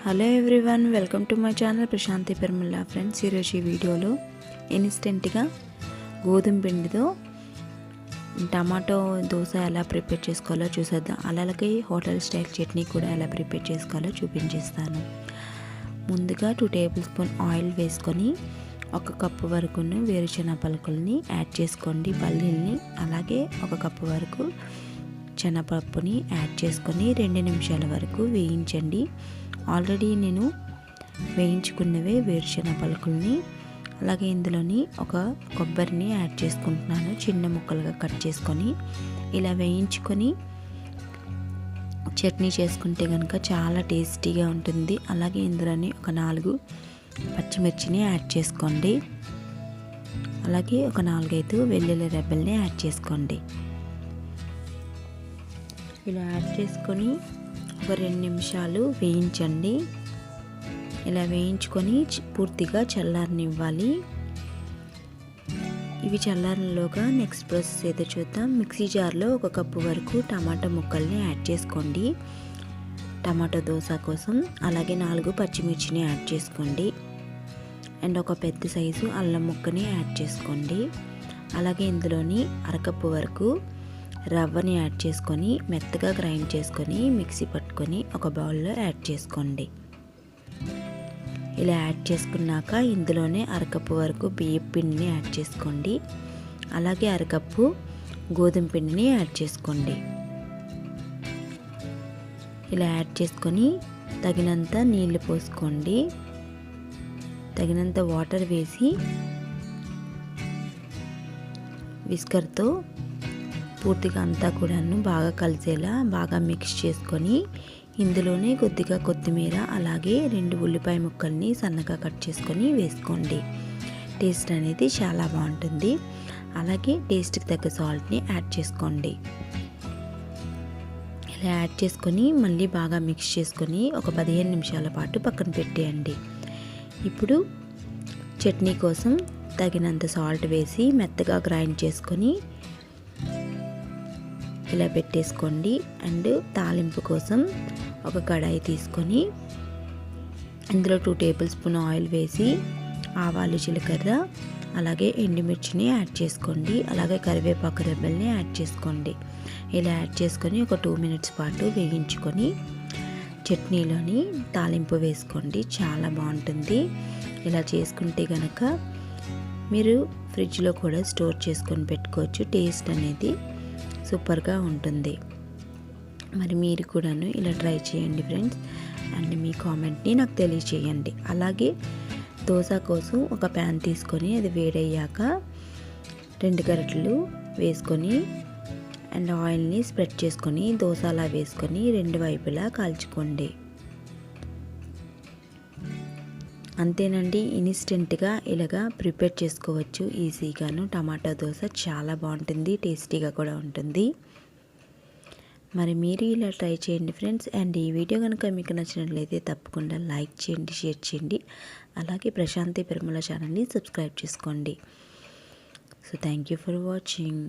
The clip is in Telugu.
Hello everyone, welcome to my channel Prashanthi Permalla. Friends, ఈరోజు ఈ వీడియోలో ఇన్స్టెంట్గా గోధుమ పిండితో టమాటో దోశ ఎలా ప్రిపేర్ చేసుకోవాలో చూసేద్దాం. అలాగే హోటల్ స్టైల్ చట్నీ కూడా ఎలా ప్రిపేర్ చేసుకోవాలో చూపించేస్తాను. ముందుగా 2 టేబుల్ స్పూన్ ఆయిల్ వేసుకొని 1 కప్పు వరకు వేరుశెనగ పలుకుల్ని యాడ్ చేసుకోండి. పల్లీల్ని అలాగే 1 కప్పు వరకు శనగపప్పుని యాడ్ చేసుకొని 2 నిమిషాల వరకు వేయించండి. ఆల్రెడీ నేను వేయించుకున్నవే వేరుశెనగ పలుకుల్ని. అలాగే ఇందులోని 1 కొబ్బరిని యాడ్ చేసుకుంటున్నాను, చిన్న ముక్కలుగా కట్ చేసుకొని. ఇలా వేయించుకొని చట్నీ చేసుకుంటే కనుక చాలా టేస్టీగా ఉంటుంది. అలాగే ఇందులోని 4 పచ్చిమిర్చిని యాడ్ చేసుకోండి. అలాగే 4-5 వెల్లుల్లి రెబ్బల్ని యాడ్ చేసుకోండి. ఇలా యాడ్ చేసుకొని 2 నిమిషాలు వేయించండి. ఇలా వేయించుకొని పూర్తిగా చల్లారనివ్వాలి. ఇవి చల్లారలోగా నెక్స్ట్ ప్రాసెస్ ఏదో చూద్దాం. మిక్సీ జార్లో 1 కప్పు వరకు టమాటా ముక్కల్ని యాడ్ చేసుకోండి టమాటో దోశ కోసం. అలాగే 4 పచ్చిమిర్చిని యాడ్ చేసుకోండి. అండ్ 1 పెద్ద సైజు అల్లం ముక్కని యాడ్ చేసుకోండి. అలాగే ఇందులోని 1/2 కప్పు వరకు రవ్వని యాడ్ చేసుకొని మెత్తగా గ్రైండ్ చేసుకొని మిక్సీ పట్టుకొని ఒక బౌల్లో యాడ్ చేసుకోండి. ఇలా యాడ్ చేసుకున్నాక ఇందులోనే 1/2 కప్పు వరకు బియ్యం పిండిని యాడ్ చేసుకోండి. అలాగే 1/2 కప్పు గోధుమ పిండిని యాడ్ చేసుకోండి. ఇలా యాడ్ చేసుకొని తగినంత నీళ్లు పోసుకోండి. తగినంత వాటర్ వేసి విస్కర్తో పూర్తిగా అంతా కూడాను బాగా కలిసేలా బాగా మిక్స్ చేసుకొని ఇందులోనే కొద్దిగా కొత్తిమీర అలాగే 2 ఉల్లిపాయ ముక్కల్ని సన్నగా కట్ చేసుకొని వేసుకోండి. టేస్ట్ అనేది చాలా బాగుంటుంది. అలాగే టేస్ట్కి తగ్గ సాల్ట్ని యాడ్ చేసుకోండి. ఇలా యాడ్ చేసుకొని మళ్ళీ బాగా మిక్స్ చేసుకొని 15 నిమిషాల పాటు పక్కన పెట్టేయండి. ఇప్పుడు చట్నీ కోసం తగినంత సాల్ట్ వేసి మెత్తగా గ్రైండ్ చేసుకొని ఇలా పెట్టేసుకోండి. అండ్ తాలింపు కోసం 1 కడాయి తీసుకొని ఇందులో 2 టేబుల్ స్పూన్ ఆయిల్ వేసి ఆవాలు, జీలకర్ర అలాగే ఎండుమిర్చిని యాడ్ చేసుకోండి. అలాగే కరివేపాకు రెబ్బల్ని యాడ్ చేసుకోండి. ఇలా యాడ్ చేసుకొని 2 మినిట్స్ పాటు వేయించుకొని చట్నీలోని తాలింపు వేసుకోండి. చాలా బాగుంటుంది. ఇలా చేసుకుంటే కనుక మీరు ఫ్రిడ్జ్లో కూడా స్టోర్ చేసుకొని పెట్టుకోవచ్చు. టేస్ట్ అనేది సూపర్గా ఉంటుంది. మరి మీరు కూడాను ఇలా ట్రై చేయండి ఫ్రెండ్స్. అండ్ మీ కామెంట్ని నాకు తెలియచేయండి. అలాగే దోశ కోసం ఒక ప్యాన్ తీసుకొని అది వేడయ్యాక 2 గరిటెలు వేసుకొని అండ్ ఆయిల్ని స్ప్రెడ్ చేసుకొని దోశలా వేసుకొని 2 వైపులా కాల్చుకోండి. అంతేనండి, ఇన్స్టెంట్గా ఇలాగా ప్రిపేర్ చేసుకోవచ్చు ఈజీగాను. టమాటా దోశ చాలా బాగుంటుంది, టేస్టీగా కూడా ఉంటుంది. మరి మీరు ఇలా ట్రై చేయండి ఫ్రెండ్స్. అండ్ ఈ వీడియో కనుక మీకు నచ్చినట్లయితే తప్పకుండా లైక్ చేయండి, షేర్ చేయండి. అలాగే ప్రశాంతి పెర్మల ఛానల్ని సబ్స్క్రైబ్ చేసుకోండి. So thank you for watching.